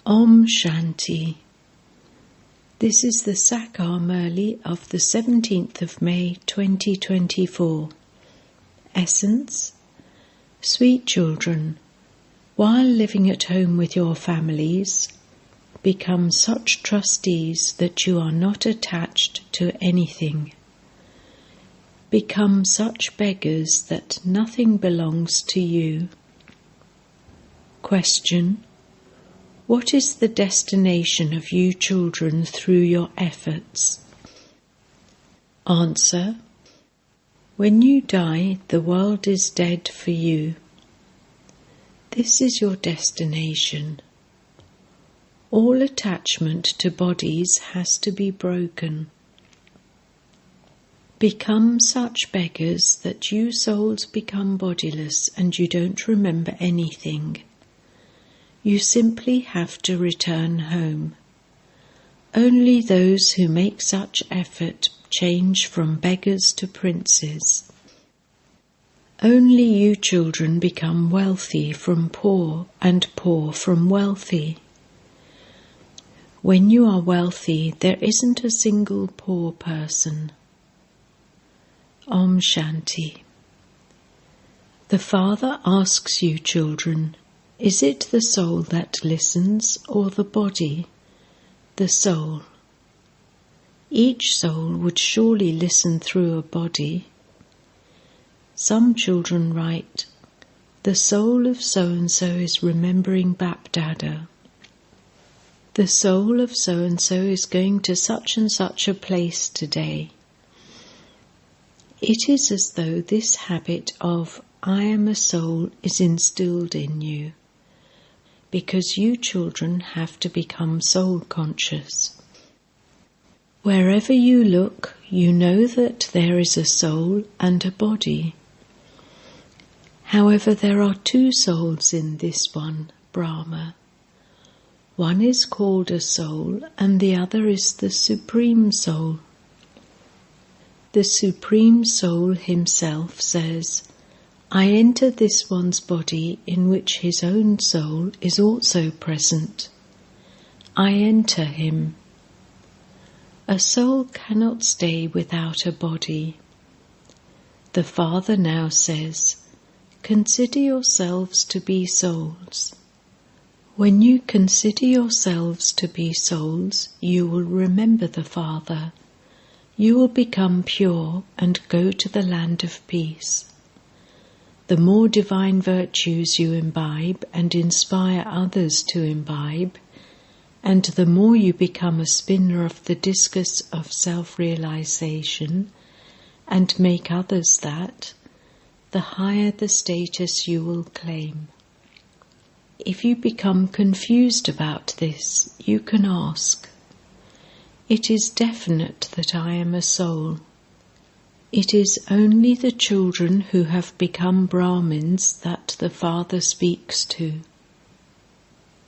Om Shanti. This is the Sakar Murli of the 17th of May 2024. Essence: Sweet children, while living at home with your families, become such trustees that you are not attached to anything. Become such beggars that nothing belongs to you. Question: what is the destination of you children through your efforts? Answer: when you die, the world is dead for you. This is your destination. All attachment to bodies has to be broken. Become such beggars that you souls become bodiless and you don't remember anything. You simply have to return home. Only those who make such effort change from beggars to princes. Only you children become wealthy from poor and poor from wealthy. When you are wealthy, there isn't a single poor person. Om Shanti. The Father asks you children, is it the soul that listens or the body? The soul. Each soul would surely listen through a body. Some children write, the soul of so-and-so is remembering Bap-Dada. The soul of so-and-so is going to such and such a place today. It is as though this habit of I am a soul is instilled in you, because you children have to become soul conscious. Wherever you look, you know that there is a soul and a body. However, there are two souls in this one, Brahma. One is called a soul and the other is the Supreme Soul. The Supreme Soul himself says, I enter this one's body in which his own soul is also present. I enter him. A soul cannot stay without a body. The Father now says, consider yourselves to be souls. When you consider yourselves to be souls, you will remember the Father. You will become pure and go to the land of peace. The more divine virtues you imbibe and inspire others to imbibe, and the more you become a spinner of the discus of self-realization and make others that, the higher the status you will claim. If you become confused about this, you can ask. It is definite that I am a soul. It is only the children who have become Brahmins that the Father speaks to.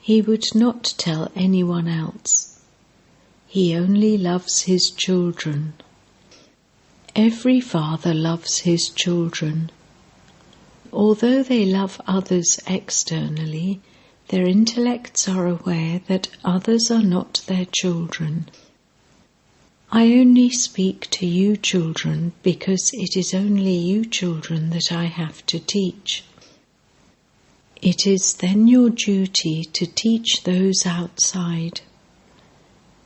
He would not tell anyone else. He only loves his children. Every father loves his children. Although they love others externally, their intellects are aware that others are not their children. I only speak to you children because it is only you children that I have to teach. It is then your duty to teach those outside.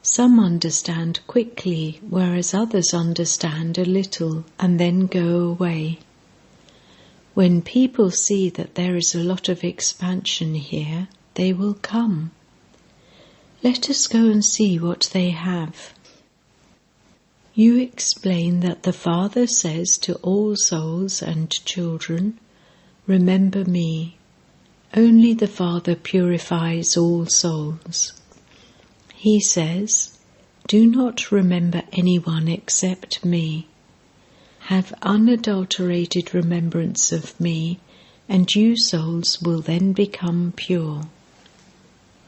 Some understand quickly, whereas others understand a little and then go away. When people see that there is a lot of expansion here, they will come. Let us go and see what they have. You explain that the Father says to all souls and children, remember me. Only the Father purifies all souls. He says, do not remember anyone except me. Have unadulterated remembrance of me, and you souls will then become pure.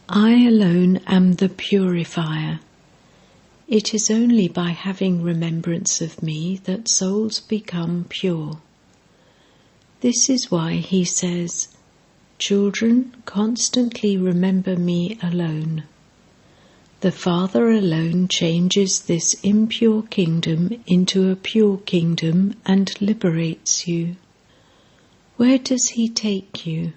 I alone am the purifier. It is only by having remembrance of me that souls become pure. This is why he says, Children, constantly remember me alone. The Father alone changes this impure kingdom into a pure kingdom and liberates you. Where does He take you?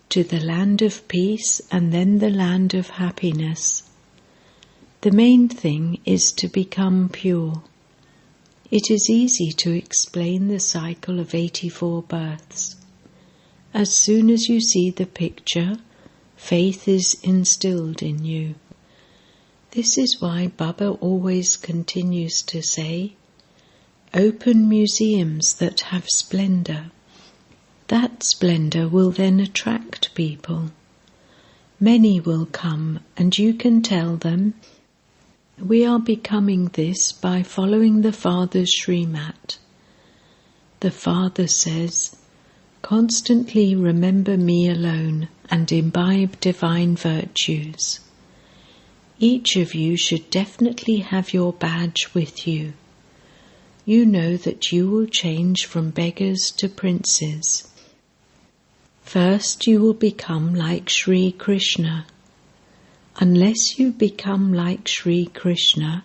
To the land of peace and then the land of happiness. The main thing is to become pure. It is easy to explain the cycle of 84 births. As soon as you see the picture, faith is instilled in you. This is why Baba always continues to say, open museums that have splendor. That splendor will then attract people. Many will come, and you can tell them, we are becoming this by following the Father's Srimat. The Father says, constantly remember me alone and imbibe divine virtues. Each of you should definitely have your badge with you. You know that you will change from beggars to princes. First you will become like Sri Krishna. Unless you become like Sri Krishna,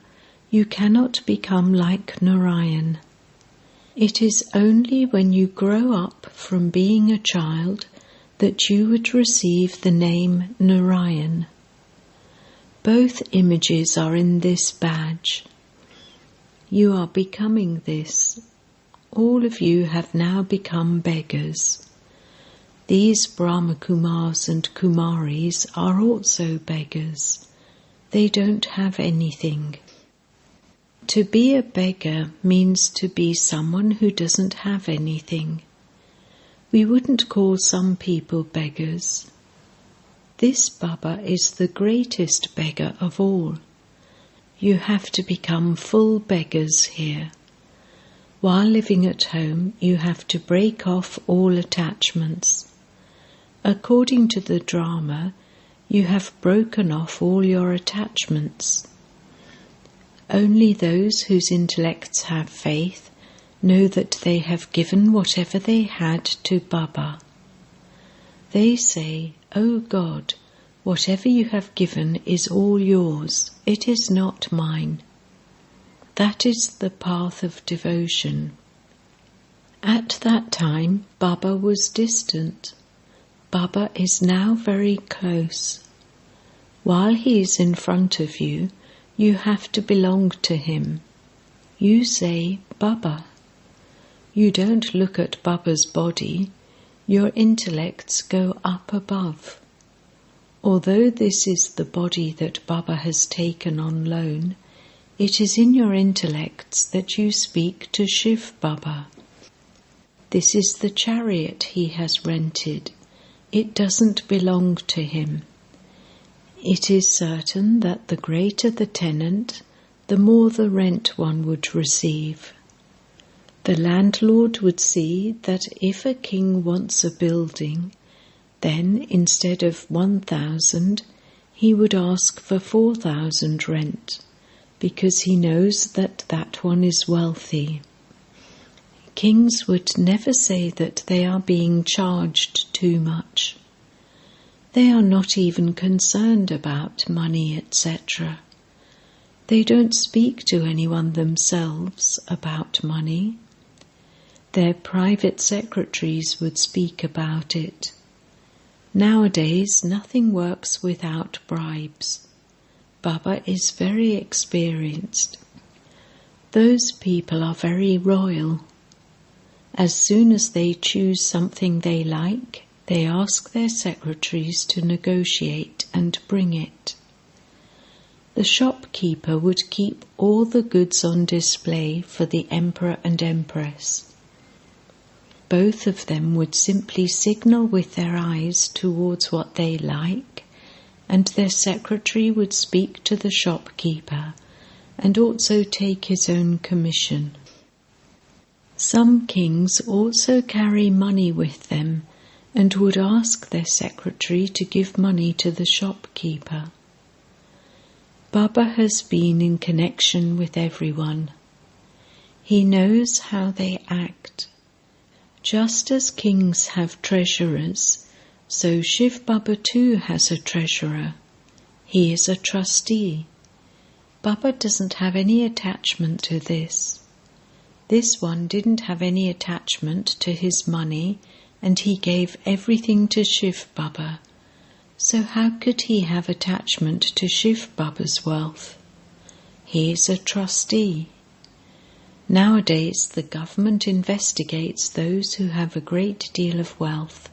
you cannot become like Narayan. It is only when you grow up from being a child that you would receive the name Narayan. Both images are in this badge. You are becoming this. All of you have now become beggars. These Brahma Kumaris and Kumaris are also beggars. They don't have anything. To be a beggar means to be someone who doesn't have anything. We wouldn't call some people beggars. This Baba is the greatest beggar of all. You have to become full beggars here. While living at home, you have to break off all attachments. According to the drama, you have broken off all your attachments. Only those whose intellects have faith know that they have given whatever they had to Baba. They say, O God, whatever you have given is all yours, it is not mine. That is the path of devotion. At that time, Baba was distant. Baba is now very close. While he is in front of you, you have to belong to him. You say, Baba. You don't look at Baba's body. Your intellects go up above. Although this is the body that Baba has taken on loan, it is in your intellects that you speak to Shiv Baba. This is the chariot he has rented. It doesn't belong to him. It is certain that the greater the tenant, the more the rent one would receive. The landlord would see that if a king wants a building, then instead of 1,000, he would ask for 4,000 rent, because he knows that that one is wealthy. Kings would never say that they are being charged too much. They are not even concerned about money, etc. They don't speak to anyone themselves about money. Their private secretaries would speak about it. Nowadays, nothing works without bribes. Baba is very experienced. Those people are very royal. As soon as they choose something they like, they ask their secretaries to negotiate and bring it. The shopkeeper would keep all the goods on display for the emperor and empress. Both of them would simply signal with their eyes towards what they like, and their secretary would speak to the shopkeeper and also take his own commission. Some kings also carry money with them and would ask their secretary to give money to the shopkeeper. Baba has been in connection with everyone. He knows how they act. Just as kings have treasurers, So Shiv Baba too has a treasurer. He is a trustee. Baba doesn't have any attachment to this. This one didn't have any attachment to his money, and he gave everything to Shiv Baba. So how could he have attachment to Shiv Baba's wealth? He is a trustee. Nowadays the government investigates those who have a great deal of wealth.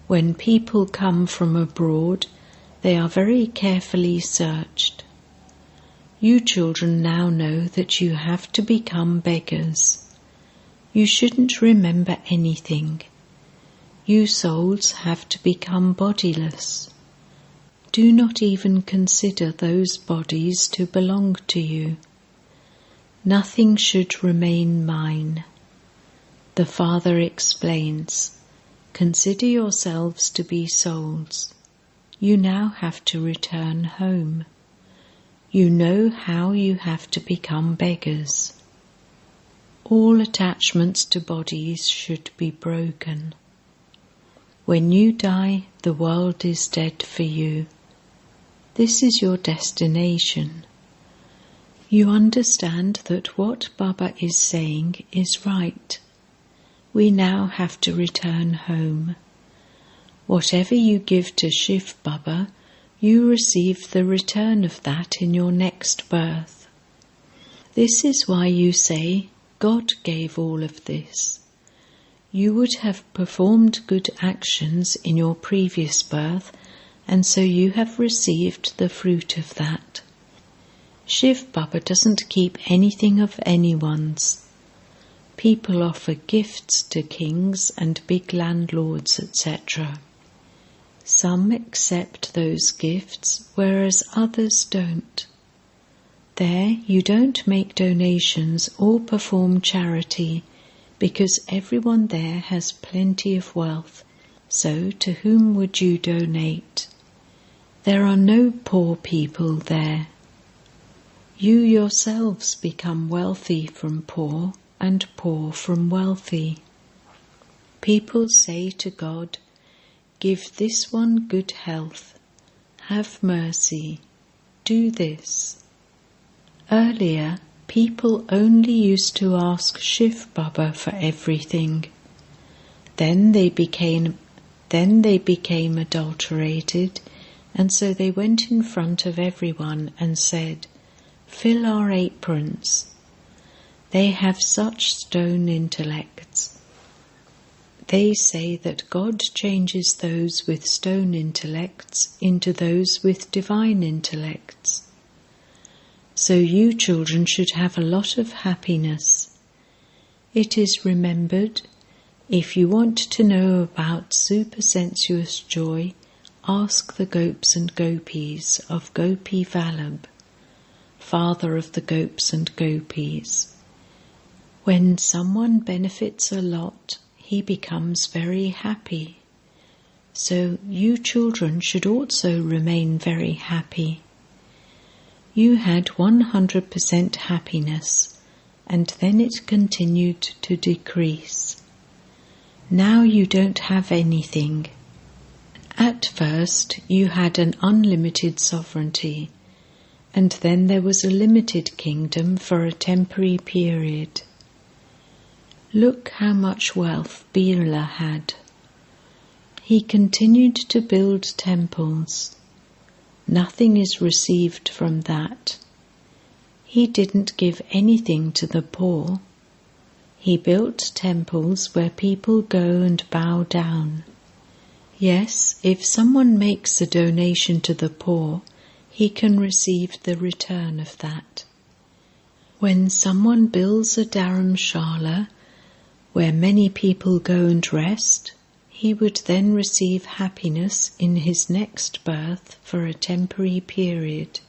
When people come from abroad, they are very carefully searched. You children now know that you have to become beggars. You shouldn't remember anything. You souls have to become bodiless. Do not even consider those bodies to belong to you. Nothing should remain mine. The Father explains, consider yourselves to be souls. You now have to return home. You know how you have to become beggars. All attachments to bodies should be broken. When you die, the world is dead for you. This is your destination. You understand that what Baba is saying is right. We now have to return home. Whatever you give to Shiv Baba, you receive the return of that in your next birth. This is why you say, God gave all of this. You would have performed good actions in your previous birth, and so you have received the fruit of that. Shiv Baba doesn't keep anything of anyone's. People offer gifts to kings and big landlords, etc. Some accept those gifts, whereas others don't. There you don't make donations or perform charity, because everyone there has plenty of wealth, so to whom would you donate? There are no poor people there. You yourselves become wealthy from poor and poor from wealthy. People say to God, give this one good health, have mercy, do this. Earlier, people only used to ask Shiv Baba for everything. Then they became adulterated, and so they went in front of everyone and said, fill our aprons. They have such stone intellects. They say that God changes those with stone intellects into those with divine intellects. So you children should have a lot of happiness. It is remembered, if you want to know about supersensuous joy, ask the Gopes and Gopis of Gopi Vallabh, father of the Gopes and Gopis. When someone benefits a lot, he becomes very happy. So you children should also remain very happy. You had 100% happiness, and then it continued to decrease. Now you don't have anything. At first you had an unlimited sovereignty, and then there was a limited kingdom for a temporary period. Look how much wealth Birla had. He continued to build temples. Nothing is received from that. He didn't give anything to the poor. He built temples where people go and bow down. Yes, if someone makes a donation to the poor, he can receive the return of that. When someone builds a dharamshala, where many people go and rest, he would then receive happiness in his next birth for a temporary period.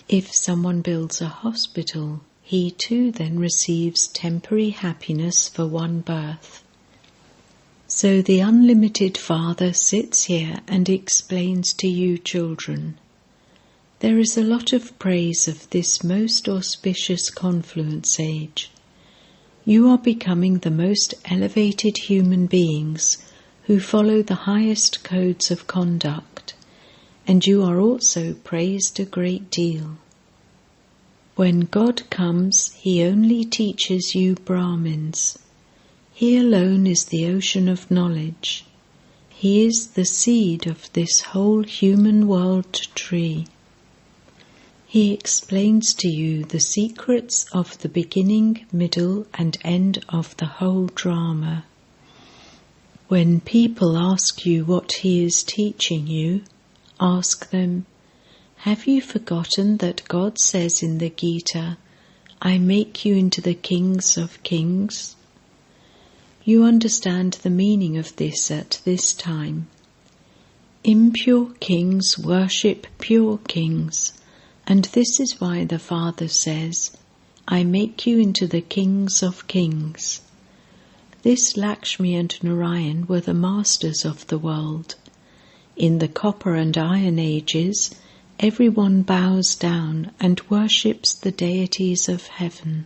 If someone builds a hospital, he too then receives temporary happiness for one birth. So the unlimited Father sits here and explains to you children. There is a lot of praise of this most auspicious confluence age. You are becoming the most elevated human beings who follow the highest codes of conduct, and you are also praised a great deal. When God comes, he only teaches you Brahmins. He alone is the ocean of knowledge. He is the seed of this whole human world tree. He explains to you the secrets of the beginning, middle, and end of the whole drama. When people ask you what he is teaching you, ask them, have you forgotten that God says in the Gita, I make you into the kings of kings? You understand the meaning of this at this time. Impure kings worship pure kings, and this is why the Father says, I make you into the kings of kings. This Lakshmi and Narayan were the masters of the world. In the copper and iron ages, everyone bows down and worships the deities of heaven.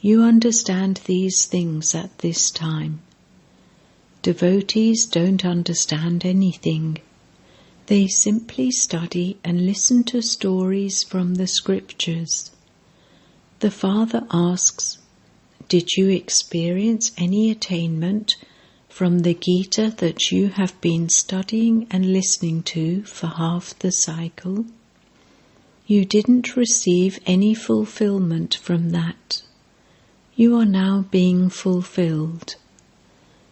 You understand these things at this time. Devotees don't understand anything. They simply study and listen to stories from the scriptures. The Father asks, did you experience any attainment from the Gita that you have been studying and listening to for half the cycle? You didn't receive any fulfillment from that. You are now being fulfilled.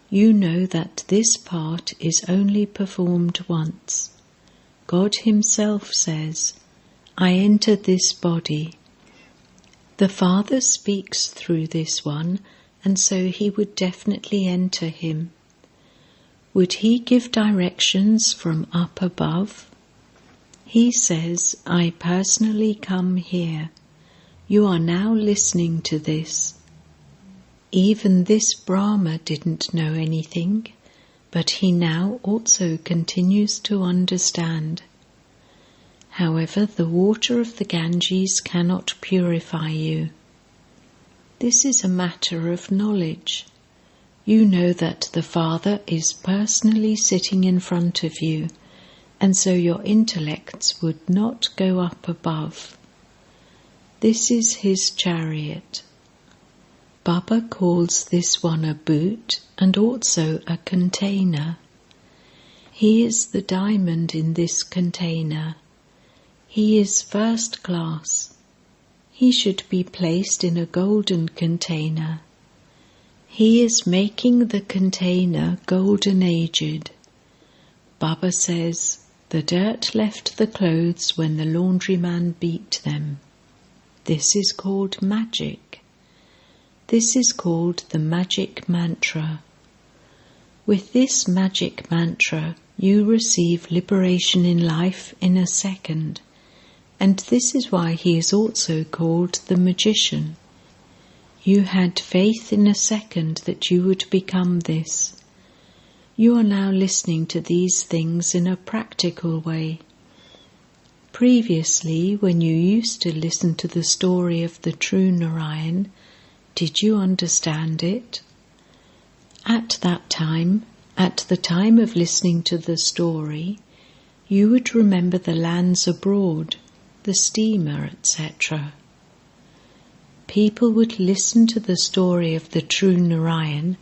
You know that this part is only performed once. God himself says, I entered this body. The Father speaks through this one, and so he would definitely enter him. Would he give directions from up above? He says, I personally come here. You are now listening to this. Even this Brahma didn't know anything, but he now also continues to understand. However, the water of the Ganges cannot purify you. This is a matter of knowledge. You know that the Father is personally sitting in front of you, and so your intellects would not go up above. This is his chariot. Baba calls this one a boot and also a container. He is the diamond in this container. He is first class. He should be placed in a golden container. He is making the container golden-aged. Baba says, the dirt left the clothes when the laundryman beat them. This is called magic. This is called the magic mantra. With this magic mantra, you receive liberation in life in a second, and this is why he is also called the magician. You had faith in a second that you would become this. You are now listening to these things in a practical way. Previously, when you used to listen to the story of the true Narayan, did you understand it? At that time, at the time of listening to the story, you would remember the lands abroad, the steamer, etc. People would listen to the story of the true Narayan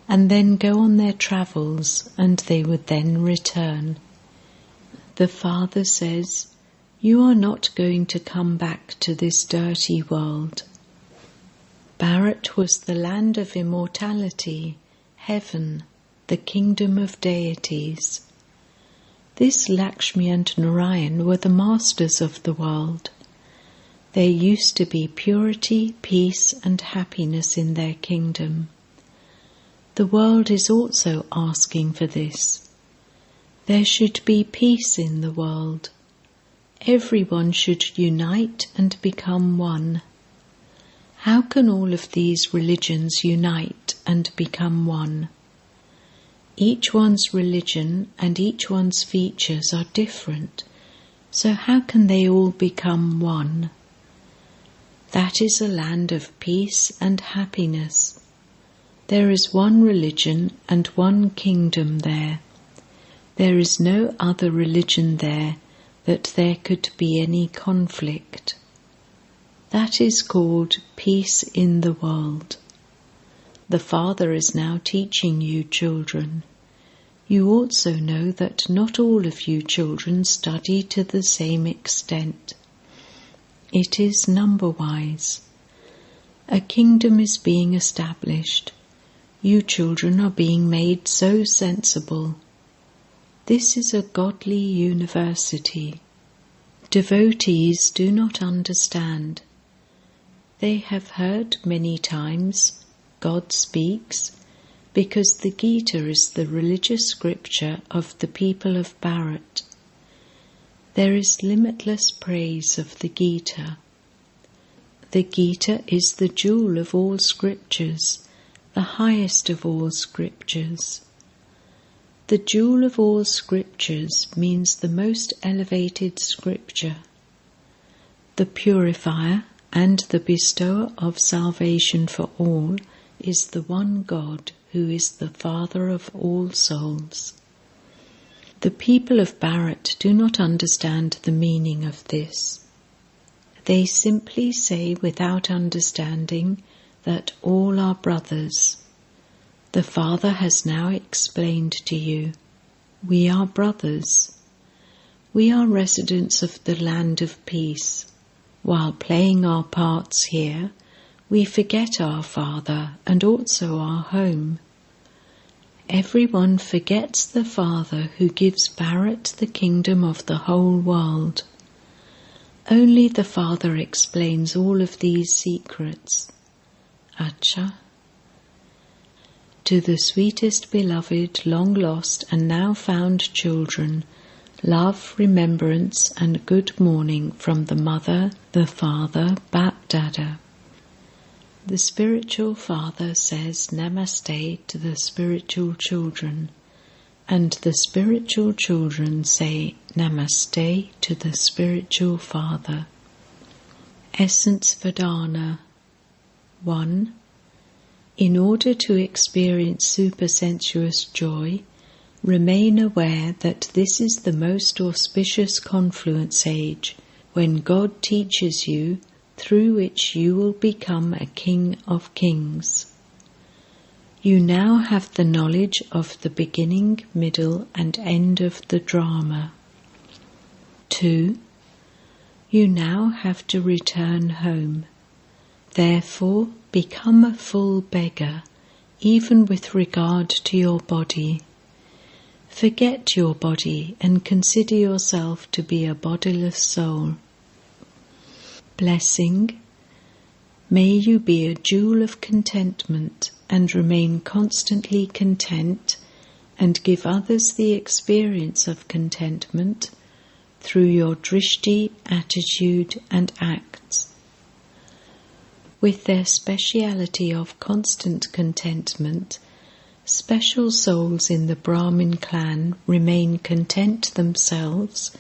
and then go on their travels, and they would then return. The Father says, you are not going to come back to this dirty world. Bharat was the land of immortality, heaven, the kingdom of deities. This Lakshmi and Narayan were the masters of the world. There used to be purity, peace, and happiness in their kingdom. The world is also asking for this. There should be peace in the world. Everyone should unite and become one. How can all of these religions unite and become one? Each one's religion and each one's features are different, so how can they all become one? That is a land of peace and happiness. There is one religion and one kingdom there. There is no other religion there that there could be any conflict. That is called peace in the world. The Father is now teaching you, children. You also know that not all of you children study to the same extent. It is number-wise. A kingdom is being established. You children are being made so sensible. This is a godly university. Devotees do not understand. They have heard many times, God speaks, because the Gita is the religious scripture of the people of Bharat. There is limitless praise of the Gita. The Gita is the jewel of all scriptures, the highest of all scriptures. The jewel of all scriptures means the most elevated scripture. The purifier and the bestower of salvation for all is the one God who is the Father of all souls. The people of Bharat do not understand the meaning of this. They simply say without understanding that all are brothers. The Father has now explained to you, we are brothers. We are residents of the land of peace. While playing our parts here, we forget our Father and also our home. Everyone forgets the Father who gives Bharat the kingdom of the whole world. Only the Father explains all of these secrets. Acha. To the sweetest beloved, long lost and now found children, love, remembrance and good morning from the Mother, the Father, Bap Dada. The spiritual father says Namaste to the spiritual children, and the spiritual children say Namaste to the spiritual father. Essence Vedana 1. In order to experience supersensuous joy, remain aware that this is the most auspicious confluence age, when God teaches you, through which you will become a king of kings. You now have the knowledge of the beginning, middle and end of the drama. 2. You now have to return home. Therefore, become a full beggar, even with regard to your body. Forget your body and consider yourself to be a bodiless soul. Blessing. May you be a jewel of contentment and remain constantly content and give others the experience of contentment through your drishti, attitude and acts. With their speciality of constant contentment, special souls in the Brahmin clan remain content themselves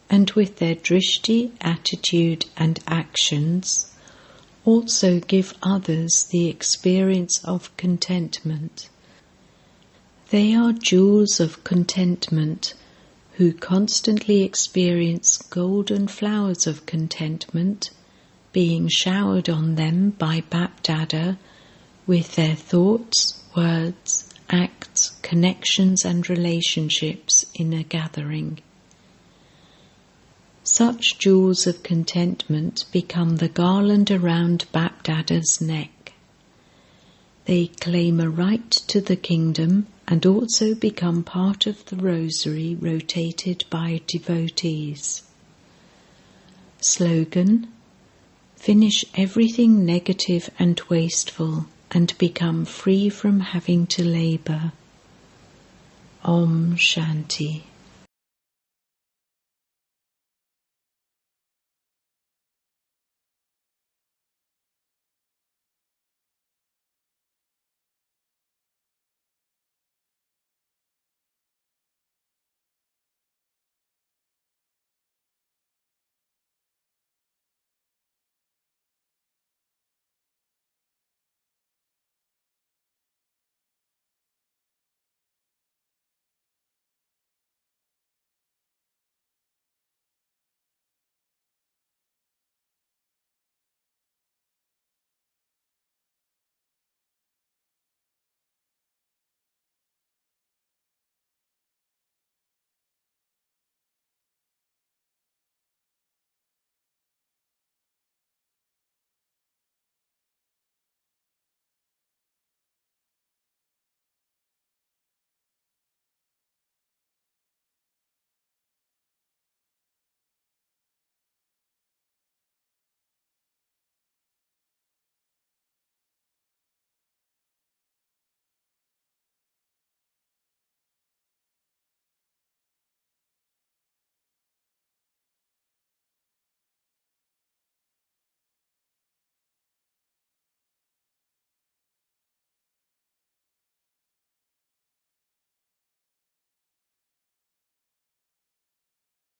and with their drishti, attitude and actions also give others the experience of contentment. They are jewels of contentment who constantly experience golden flowers of contentment being showered on them by Bap Dada with their thoughts, words, acts, connections and relationships in a gathering. Such jewels of contentment become the garland around Bap Dada's neck. They claim a right to the kingdom and also become part of the rosary rotated by devotees. Slogan: finish everything negative and wasteful and become free from having to labour. Om Shanti.